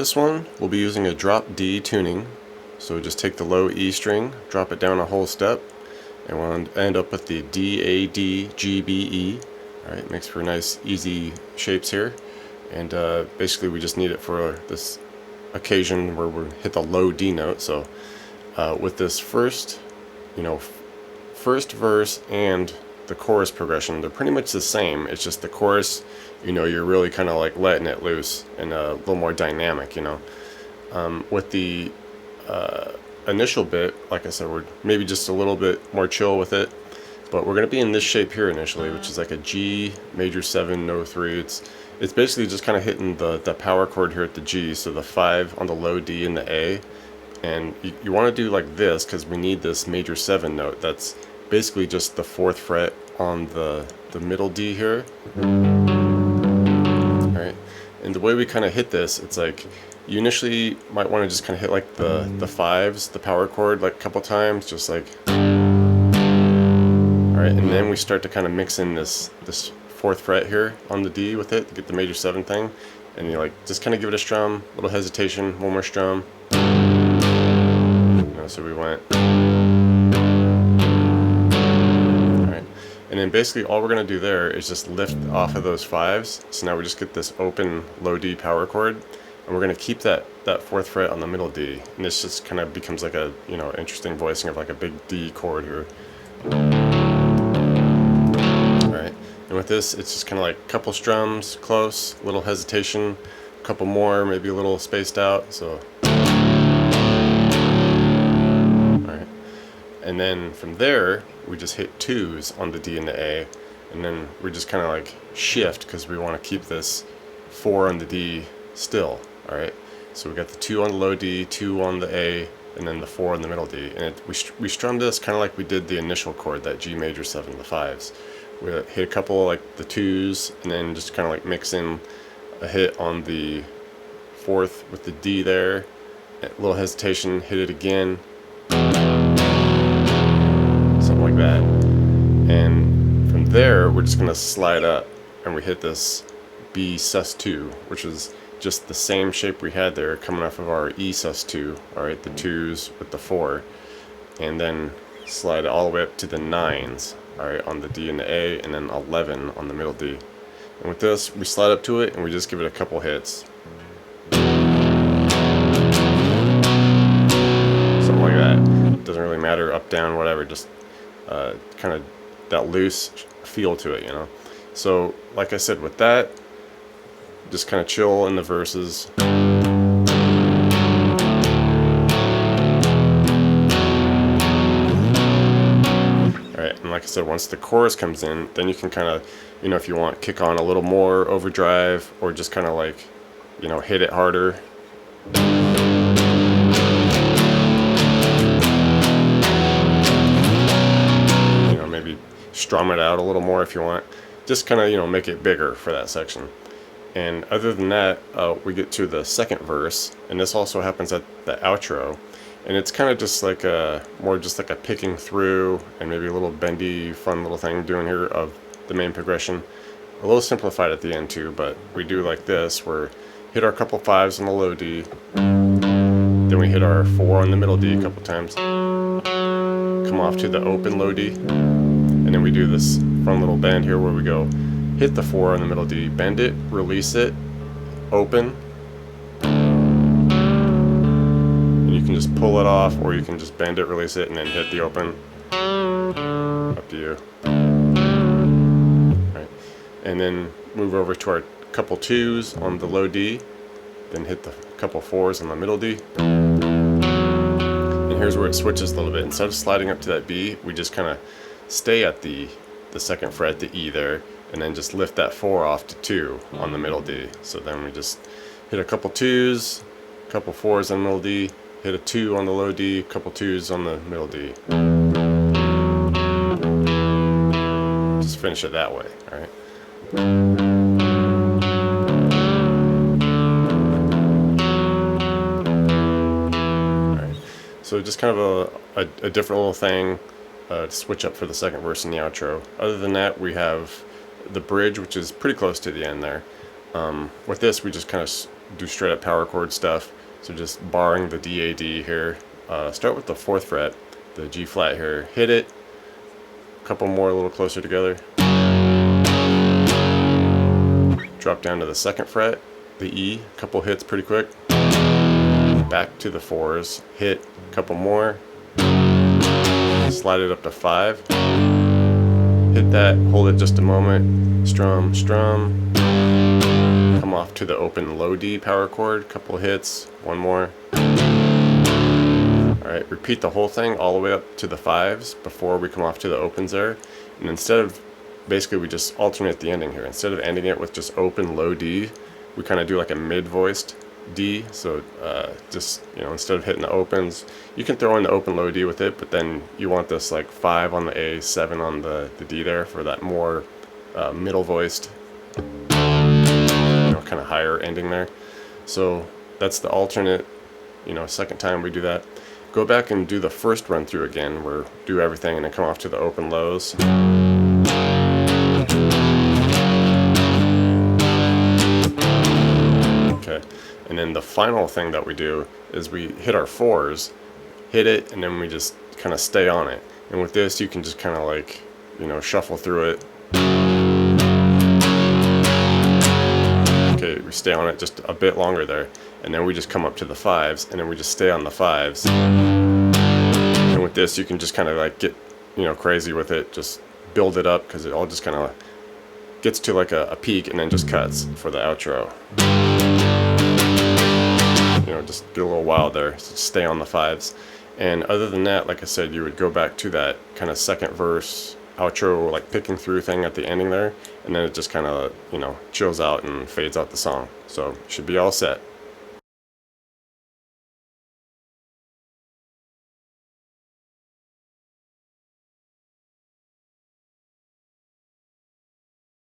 this one, we'll be using a drop D tuning. So just take the low E string, drop it down a whole step, and we'll end up with the D, A, D, G, B, E. Alright, makes for nice, easy shapes here. And basically we just need it for this occasion where we hit the low D note. So with this first verse and the chorus progression, they're pretty much the same. It's just the chorus, you're really kind of like letting it loose and a little more dynamic, with the initial bit, like I said, we're maybe just a little bit more chill with it, but we're going to be in this shape here initially, which is like a G major 7 no 3. It's basically just kind of hitting the power chord here at the G, so the 5 on the low D and the A, and you want to do like this because we need this major 7 note. That's basically just the 4th fret on the middle D here. Alright, and the way we kind of hit this, it's like you initially might want to just kind of hit like the 5s, the power chord, like a couple times, just like. Alright, and then we start to kind of mix in this 4th fret here on the D with it to get the major 7 thing, and you like just kind of give it a strum, a little hesitation, one more strum. So we went. Alright, and then basically all we're going to do there is just lift off of those 5s. So now we just get this open low D power chord, and we're going to keep that 4th fret on the middle D, and this just kind of becomes like a interesting voicing of like a big D chord here. Alright, and with this it's just kind of like a couple strums close, little hesitation, a couple more, maybe a little spaced out. So and then from there we just hit 2s on the D and the A, and then we just kind of like shift because we want to keep this 4 on the D still. Alright, so we got the 2 on the low D, 2 on the A, and then the 4 on the middle D, and we strummed this kind of like we did the initial chord, that G major 7, the 5s. We hit a couple like the 2s, and then just kind of like mix in a hit on the 4th with the D there, a little hesitation, hit it again, like that, and from there we're just gonna slide up and we hit this B sus2, which is just the same shape we had there coming off of our E sus2. Alright, the 2s with the 4, and then slide all the way up to the 9s, alright, on the D and the A, and then 11 on the middle D. And with this we slide up to it and we just give it a couple hits, something like that. It doesn't really matter, up, down, whatever, just kind of that loose feel to it, So like I said, with that, just kind of chill in the verses. Alright, and like I said, once the chorus comes in, then you can kind of, if you want, kick on a little more overdrive, or just kind of like, hit it harder. Strum it out a little more if you want, just kind of make it bigger for that section. And other than that, we get to the second verse, and this also happens at the outro, and it's kind of just like more just like a picking through and maybe a little bendy fun little thing doing here of the main progression, a little simplified at the end too, but we do like this, where hit our couple 5s on the low D, then we hit our 4 on the middle D a couple times, come off to the open low D, and then we do this fun little bend here where we go hit the 4 on the middle D, bend it, release it, open, and you can just pull it off, or you can just bend it, release it, and then hit the open. Up to you. Right. And then move over to our couple 2s on the low D, then hit the couple 4s on the middle D. And here's where it switches a little bit. Instead of sliding up to that B, we just kind of stay at the 2nd fret, the E there, and then just lift that 4 off to 2 on the middle D. So then we just hit a couple 2s, a couple 4s on the middle D, hit a 2 on the low D, a couple 2s on the middle D. Just finish it that way, alright? Alright, so just kind of a different little thing to switch up for the second verse in the outro. Other than that, we have the bridge, which is pretty close to the end there. With this, we just kind of do straight up power chord stuff. So just barring the D-A-D here, start with the 4th fret, the G flat here, hit it, a couple more a little closer together, drop down to the 2nd fret, the E, a couple hits pretty quick, back to the 4s, hit a couple more, slide it up to 5, hit that, hold it just a moment, strum, strum, come off to the open low D power chord, couple hits, one more. Alright, repeat the whole thing all the way up to the 5s before we come off to the opens there. And instead of, basically we just alternate the ending here. Instead of ending it with just open low D, we kind of do like a mid-voiced D. So just, instead of hitting the opens, you can throw in the open low D with it, but then you want this like 5 on the A, 7 on the D there for that more middle voiced, kind of higher ending there. So that's the alternate, second time we do that. Go back and do the first run through again, where do everything and then come off to the open lows. Okay, and then the final thing that we do is we hit our 4s, hit it, and then we just kind of stay on it. And with this, you can just kind of like, shuffle through it. Okay, we stay on it just a bit longer there, and then we just come up to the 5s, and then we just stay on the 5s. And with this, you can just kind of like get, crazy with it, just build it up, because it all just kind of gets to like a peak and then just cuts for the outro. Just get a little wild there, so stay on the 5s. And other than that, like I said, you would go back to that kind of second verse outro, like picking through thing at the ending there, and then it just kind of chills out and fades out the song. So should be all set.